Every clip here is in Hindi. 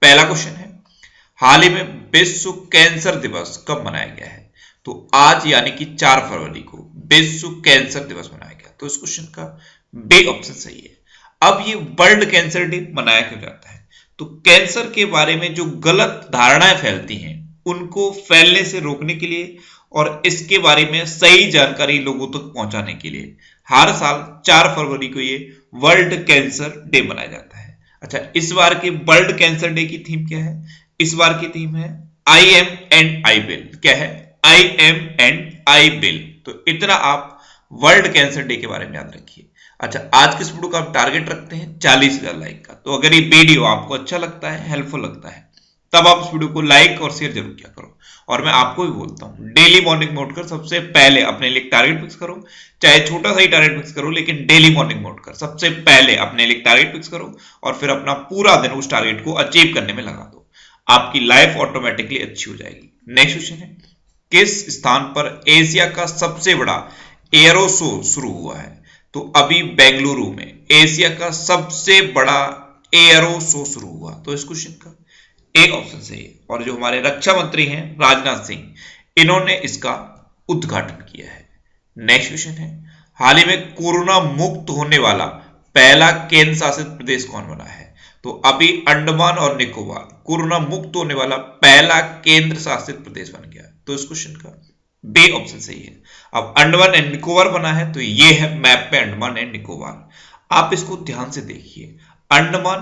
पहला क्वेश्चन है, हाल ही में विश्व कैंसर दिवस कब मनाया गया है? तो आज यानी कि 4 फरवरी को विश्व कैंसर दिवस मनाया गया। तो इस क्वेश्चन का बी ऑप्शन सही है। अब ये वर्ल्ड कैंसर डे मनाया क्यों जाता है? तो कैंसर के बारे में जो गलत धारणाएं फैलती हैं उनको फैलने से रोकने के लिए और इसके बारे में सही जानकारी लोगों तक पहुंचाने के लिए हर साल 4 फरवरी को ये वर्ल्ड कैंसर डे मनाया जाता है। अच्छा, इस बार के वर्ल्ड कैंसर डे की थीम क्या है? इस बार की थीम है I am and I will. क्या है? I am and I will. तो इतना आप वर्ल्ड कैंसर डे के बारे में याद रखिए। अच्छा, आज के इस वीडियो का आप टारगेट रखते हैं 40,000 लाइक का। तो अगर ये वीडियो आपको अच्छा लगता है, हेल्पफुल लगता है, तब आप इस वीडियो को लाइक और शेयर जरूर किया करो। और मैं आपको भी बोलता हूं, डेली मॉर्निंग में उठकर सबसे पहले अपने लिए टारगेट फिक्स करो, चाहे छोटा सा ही टारगेट फिक्स करो, लेकिन डेली मॉर्निंग में उठकर सबसे पहले अपने लिए टारगेट फिक्स करो और फिर अपना पूरा दिन उस टारगेट को अचीव करने में लगा दो। आपकी लाइफ ऑटोमेटिकली अच्छी हो जाएगी। नेक्स्ट क्वेश्चन है, किस स्थान पर एशिया का सबसे बड़ा एयरो शो शुरू हुआ है? तो अभी बेंगलुरु में एशिया का सबसे बड़ा एयरो शो शुरू हुआ। तो इस क्वेश्चन का ए ऑप्शन सही है। और जो हमारे रक्षा मंत्री हैं राजनाथ सिंह, इन्होंने इसका उद्घाटन किया है। नेक्स्ट क्वेश्चन है, हाल ही में कोरोना मुक्त होने वाला पहला केंद्र शासित प्रदेश कौन बना है? तो अभी अंडमान और निकोबार कोरोना मुक्त होने वाला पहला केंद्र शासित प्रदेश बन गया। तो इस क्वेश्चन का बी ऑप्शन सही है। अब अंडमान एंड निकोबार बना है तो ये है मैप पे अंडमान एंड निकोबार। आप इसको ध्यान से देखिए। अंडमान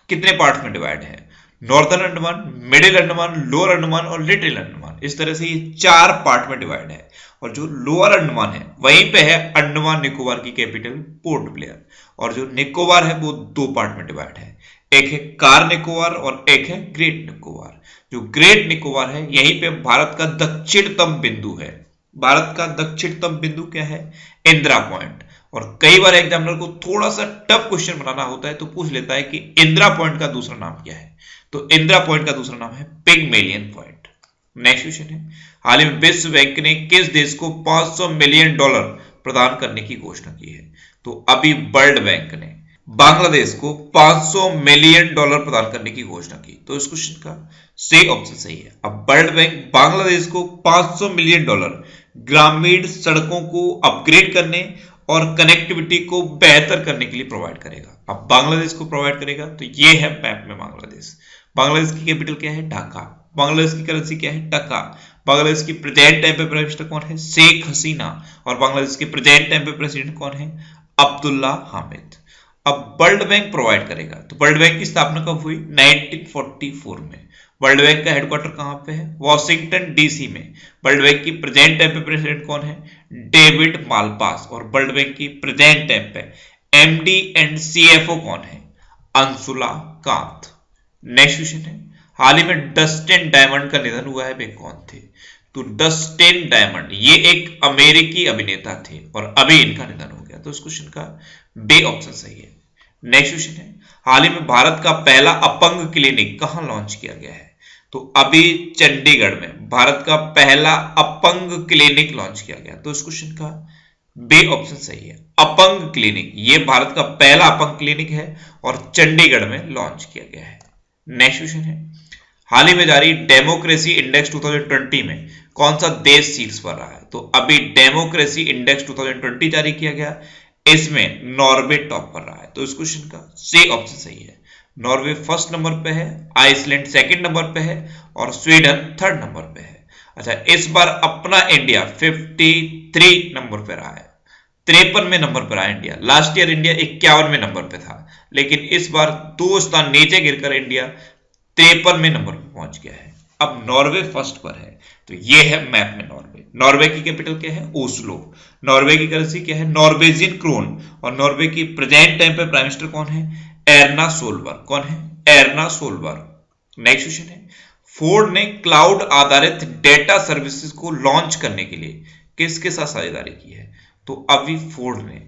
कितने पार्ट में डिवाइड है? Northern Andaman, middle Andaman, lower Andaman और लिटिल अंडमान। इस तरह से ये 4 पार्ट में डिवाइड है। और जो लोअर अंडमान है वहीं पे है अंडमान निकोबार की कैपिटल पोर्ट ब्लेयर। और जो निकोबार है वो 2 पार्ट में डिवाइड है, एक है कार निकोबार और एक है ग्रेट निकोबार। जो ग्रेट निकोबार है यहीं पे भारत का दक्षिणतम बिंदु है। भारत का दक्षिणतम बिंदु क्या है? इंदिरा पॉइंट। और कई बार एग्जामिनर को थोड़ा सा टफ क्वेश्चन बनाना होता है तो पूछ लेता है कि इंदिरा पॉइंट का दूसरा नाम क्या है? तो इंदिरा पॉइंट का दूसरा नाम है पिगमेलियन पॉइंट। नेक्स्ट क्वेश्चन है, हाल ही में विश्व बैंक ने किस देश को $500 मिलियन प्रदान करने की घोषणा की है? तो अभी वर्ल्ड बैंक ने बांग्लादेश को $500 मिलियन प्रदान करने की घोषणा की। तो इस क्वेश्चन का सही ऑप्शन सही है। अब वर्ल्ड बैंक बांग्लादेश को $500 मिलियन ग्रामीण सड़कों को अपग्रेड करने और कनेक्टिविटी को बेहतर करने के लिए प्रोवाइड करेगा। अब बांग्लादेश को प्रोवाइड करेगा तो ये है मैप में बांग्लादेश। बांग्लादेश की कैपिटल क्या है? ढाका। बांग्लादेश की करेंसी क्या है? टका। बांग्लादेश की प्रेजेंट टाइम पे प्राइम मिनिस्टर कौन है? शेख हसीना। और बांग्लादेश के प्रेजेंट टाइम पे प्रेसिडेंट कौन है? अब्दुल्ला हामिद। अब वर्ल्ड बैंक प्रोवाइड करेगा तो वर्ल्ड बैंक की स्थापना कब हुई? 1944 में। वर्ल्ड बैंक का हेडक्वार्टर कहां पे है? वॉशिंगटन डीसी में। वर्ल्ड बैंक की प्रेजेंट टाइम पे प्रेसिडेंट कौन है? David Malpass. और वर्ल्ड बैंक की प्रेजेंट टाइम पे एमडी एंड सीएफओ कौन है? अंशुला कांत। नेक्स्ट क्वेश्चन है, हाल ही में डस्टिन डायमंड का निधन हुआ है, वे कौन थे? तो डस्टिन डायमंड ये एक अमेरिकी अभिनेता थे और अभी इनका निधन हो गया। तो इस क्वेश्चन का बी ऑप्शन सही है। नेक्स्ट क्वेश्चन है, हाल ही में भारत का पहला अपंग क्लिनिक कहां लॉन्च किया गया है? तो अभी चंडीगढ़ में भारत का पहला अपंग क्लिनिक लॉन्च किया गया। तो इस क्वेश्चन का बी ऑप्शन सही है। अपंग क्लिनिक ये भारत का पहला अपंग क्लिनिक है और चंडीगढ़ में लॉन्च किया गया है। नेक्स्ट क्वेश्चन है, हाल ही में जारी डेमोक्रेसी इंडेक्स 2020 में कौन सा देश शीर्ष पर रहा है? तो अभी डेमोक्रेसी इंडेक्स 2020 जारी किया गया, इसमें नॉर्वे टॉप पर रहा है। तो इस क्वेश्चन का सी ऑप्शन सही है। नॉर्वे फर्स्ट नंबर पे है, आइसलैंड सेकंड नंबर पे है और स्वीडन थर्ड नंबर पे है। अच्छा, इस बार अपना इंडिया 53 नंबर पे रहा है, 53वें नंबर पर आया इंडिया। लास्ट ईयर इंडिया 51वें नंबर पे था, लेकिन इस बार 2 स्थान नीचे गिरकर इंडिया 53वें नंबर पर पहुंच गया है। अब नॉर्वे फर्स्ट पर है तो ये है मैप में नॉर्वे। नॉर्वे की कैपिटल क्या है? ओस्लो। नॉर्वे की करेंसी क्या है? Norwegian krone. और नॉर्वे की प्रेजेंट टाइम पे प्राइम मिनिस्टर कौन है? Erna Solberg. कौन है? Erna Solberg. नेक्स्ट क्वेश्चन है, फोर्ड ने क्लाउड आधारित डेटा सर्विसेज को लॉन्च करने के लिए किसके साथ साझेदारी की है? तो अभी फोर्ड ने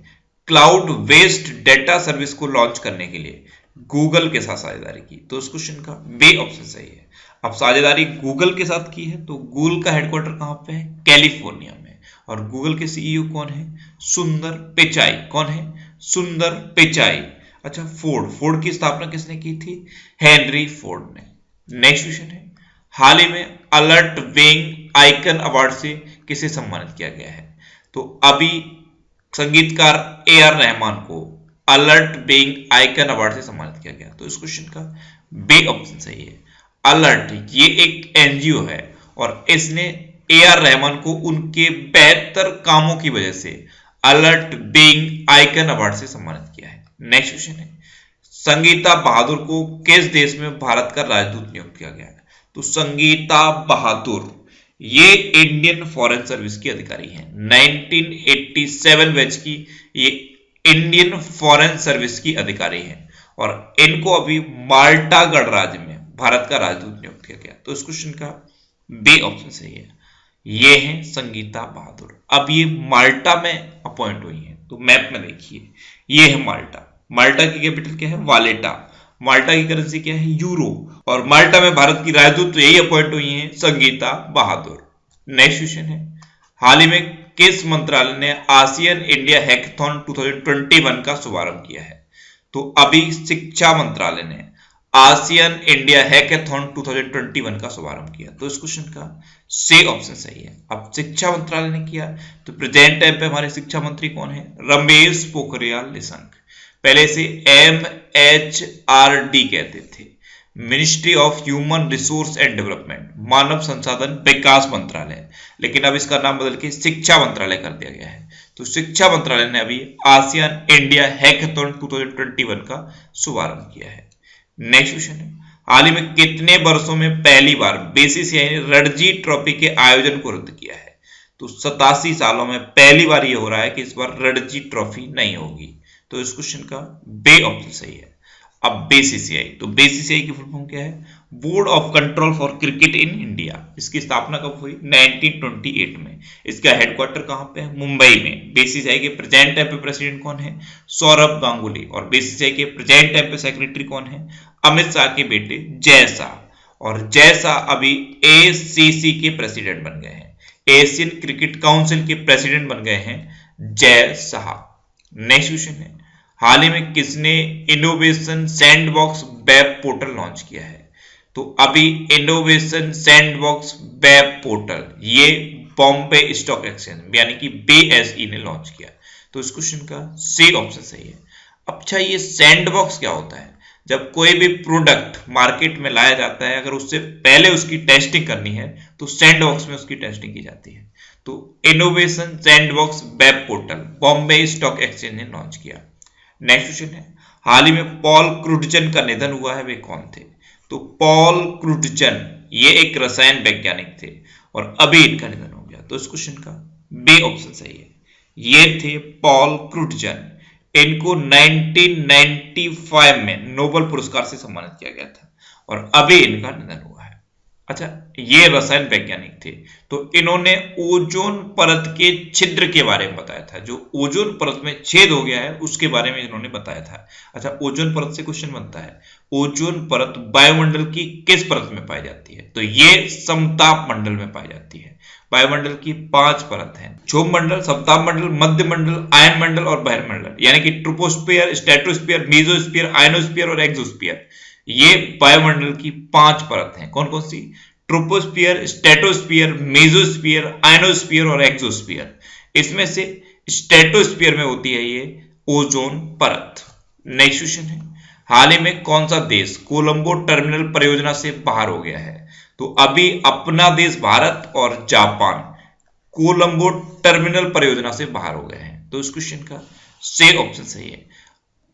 क्लाउड बेस्ड डेटा सर्विस को लॉन्च करने के लिए गूगल के साथ साझेदारी की। तो इस क्वेश्चन का बी ऑप्शन सही है। अब साझेदारी गूगल के साथ की है तो गूगल का हेडक्वार्टर कहां पे है? कैलिफोर्निया में। और गूगल के सीईओ कौन है? सुंदर पिचाई। कौन है? सुंदर पिचाई। अच्छा, फोर्ड की स्थापना किसने की थी? हेनरी फोर्ड ने। नेक्स्ट क्वेश्चन है, हाल ही में अलर्ट विंग आइकन अवार्ड से किसे सम्मानित किया गया है? तो अभी संगीतकार AR रहमान को अलर्ट विंग आइकन अवार्ड से सम्मानित किया गया। तो इस क्वेश्चन का बी ऑप्शन सही है। अलर्ट ये एक NGO है और इसने AR रहमान को उनके बेहतर कामों की वजह से अलर्ट विंग आइकन अवार्ड से सम्मानित किया है। नेक्स्ट क्वेश्चन है, संगीता बहादुर को किस देश में भारत का राजदूत नियुक्त किया गया है? तो संगीता बहादुर ये इंडियन फॉरेन सर्विस की अधिकारी हैं। 1987 बैच की ये इंडियन फॉरेन सर्विस की अधिकारी हैं और इनको अभी माल्टा गणराज्य में भारत का राजदूत नियुक्त किया गया। तो इस क्वेश्चन का बी ऑप्शन सही है। ये हैं संगीता बहादुर। अब ये माल्टा में अपॉइंट हुई हैं। तो मैप में देखिए, ये है माल्टा। माल्टा की कैपिटल क्या है? वालेटा। माल्टा की करेंसी क्या है? यूरो। और माल्टा में भारत की राजदूत तो यही अपॉइंट हुई हैं, संगीता बहादुर। नेक्स्ट क्वेश्चन है, हाल ही में किस मंत्रालय ने आसियान इंडिया हैकाथॉन 2021 का शुभारंभ किया है? तो अभी शिक्षा मंत्रालय ने आसियान इंडिया हैकाथॉन 2021 का शुभारंभ किया। तो इस क्वेश्चन का सी ऑप्शन सही है। अब शिक्षा मंत्रालय ने किया तो प्रेजेंट टाइम पे हमारे शिक्षा मंत्री कौन है? रमेश पोखरियाल निशंक। पहले से MHRD कहते थे, ministry of human resource and development, मानव संसाधन विकास मंत्रालय, लेकिन अब इसका नाम बदल के शिक्षा मंत्रालय कर दिया गया है। तो शिक्षा मंत्रालय ने अभी आसियान इंडिया हैकाथॉन 2021 का शुभारंभ किया है। नेक्स्ट क्वेश्चन है, हाल ही में कितने वर्षों में पहली बार BCCI ने रणजी ट्रॉफी के आयोजन को रद्द किया है? तो 87 सालों में पहली बार यह हो रहा है कि इस बार रणजी ट्रॉफी नहीं होगी। तो इस क्वेश्चन का बी ऑप्शन सही है। अब BCCI, तो BCCI की फुल फॉर्म क्या है? Board of control for cricket in India. इसकी स्थापना कब हुई? 1928 में। इसका हेडक्वार्टर कहां पे है? मुंबई में। BCCI के प्रेजेंट टाइम पे प्रेसिडेंट कौन है? सौरभ गांगुली। और BCCI के प्रेजेंट टाइम पे सेक्रेटरी कौन है? अमित शाह के बेटे जय शाह। और जय शाह अभी ACC के प्रेसिडेंट बन गए हैं, एशियन क्रिकेट काउंसिल के प्रेसिडेंट बन गए हैं जय शाह। नेक्स्ट क्वेश्चन है, हाल ही में किसने innovation sandbox web portal launch किया है? तो अभी इनोवेशन सैंडबॉक्स वेब पोर्टल ये बॉम्बे स्टॉक एक्सचेंज यानी कि BSE ने लॉन्च किया। तो इस क्वेश्चन का सी ऑप्शन सही है। अच्छा, ये सैंडबॉक्स क्या होता है? जब कोई भी प्रोडक्ट मार्केट में लाया जाता है, अगर उससे पहले उसकी टेस्टिंग करनी है तो सैंडबॉक्स में उसकी टेस्टिंग की जाती है। तो innovation sandbox web portal Bombay stock exchange ने लॉन्च किया। नेक्स्ट क्वेश्चन है, हाल ही में पॉल क्रूटजन का निधन हुआ है, वे कौन थे? तो पॉल क्रूटजन ये एक रसायन वैज्ञानिक थे और अभी इनका निधन हो गया। तो इस क्वेश्चन का बी ऑप्शन सही है। ये थे पॉल क्रूटजन। इनको 1995 में नोबेल पुरस्कार से सम्मानित किया गया था और अभी इनका निधन हुआ है। अच्छा, ये रसायन वैज्ञानिक थे। तो इन्होंने ओजोन परत के छिद्र के बारे में बताया था। जो ओजोन परत में छेद हो गया है उसके बारे में इन्होंने बताया था। अच्छा, ओजोन परत से क्वेश्चन बनता है, ओजोन परत वायुमंडल की किस परत में पाई जाती है? तो ये समताप मंडल में पाई जाती है। वायुमंडल की 5 परत हैं, क्षोभ मंडल, समताप मंडल, मध्य मंडल, आयन मंडल और बहिर्मंडल, यानी कि ट्रोपोस्फीयर, स्ट्रेटोस्फीयर, मेसोस्फीयर, आयनोस्फीयर और एक्सोस्फीयर। ये वायुमंडल की 5 परत हैं। कौन कौन सी? ट्रोपोस्फीयर, स्ट्रेटोस्फीयर, मेसोस्फीयर, आयनोस्फीयर और एक्सोस्फीयर। इसमें से स्ट्रेटोस्फीयर में होती है ये ओजोन परत। नेक्स्ट क्वेश्चन है, हाल ही में कौन सा देश कोलंबो टर्मिनल परियोजना से बाहर हो गया है? तो अभी अपना देश भारत और जापान कोलंबो टर्मिनल परियोजना से बाहर हो गए हैं। तो इस क्वेश्चन का सी ऑप्शन सही है।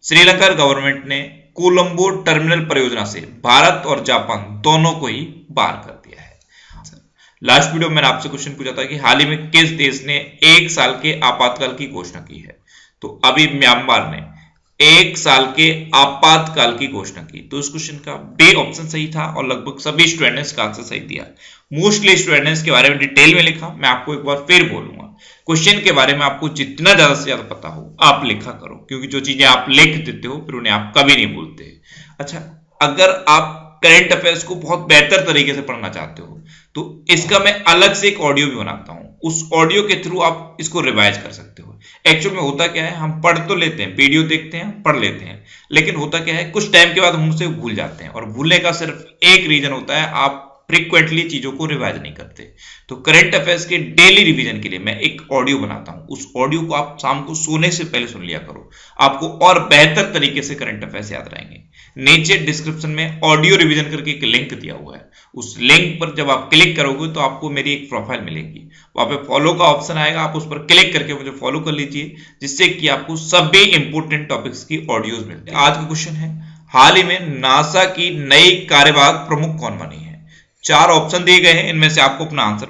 श्रीलंका गवर्नमेंट ने कोलंबो टर्मिनल परियोजना से भारत और जापान दोनों को ही बाहर कर दिया है। लास्ट वीडियो में मैंने आपसे क्वेश्चन पूछा था कि हाल ही में किस देश ने 1 साल के आपातकाल की घोषणा की है? तो अभी म्यांमार ने 1 साल के आपातकाल की घोषणा की। तो इस क्वेश्चन का बी ऑप्शन सही था और लगभग सभी स्टूडेंट ने इसका आंसर सही दिया। मोस्टली स्टूडेंट ने इसके बारे में डिटेल में लिखा। मैं आपको एक बार फिर बोलूंगा, क्वेश्चन के बारे में आपको जितना ज्यादा से ज्यादा पता हो आप लिखा करो, क्योंकि जो चीजें आप लिख देते हो फिर उन्हें आप कभी नहीं भूलते। अच्छा, अगर आप करंट अफेयर्स को बहुत बेहतर तरीके से पढ़ना चाहते हो तो इसका मैं अलग से एक ऑडियो भी बनाता हूं। उस ऑडियो के थ्रू आप इसको रिवाइज कर सकते हो। एक्चुअल में होता क्या है, हम पढ़ तो लेते हैं, वीडियो देखते हैं, पढ़ लेते हैं, लेकिन होता क्या है कुछ टाइम के बाद हम उसे भूल जाते हैं, और भूलने का सिर्फ एक रीजन होता है, आप फ्रीक्वेंटली चीजों को रिवाइज नहीं करते। तो करंट अफेयर्स के डेली रिवीजन के लिए मैं एक ऑडियो बनाता हूं, उस ऑडियो को आप शाम को सोने से पहले सुन लिया करो, आपको और बेहतर तरीके से करंट अफेयर्स याद रहेंगे। नीचे डिस्क्रिप्शन में ऑडियो रिवीजन करके एक लिंक दिया हुआ है, उस लिंक पर जब आप क्लिक करोगे तो आपको मेरी एक प्रोफाइल मिलेगी, वहां पे फॉलो का ऑप्शन आएगा, आप उस पर क्लिक करके मुझे फॉलो कर लीजिए, जिससे कि आपको सभी इंपोर्टेंट टॉपिक्स की ऑडियोज मिलती है। आज का क्वेश्चन है, हाल ही में नासा की नई कार्यवाहक प्रमुख कौन बनी है? 4 ऑप्शन दिए गए हैं, इनमें से आपको अपना आंसर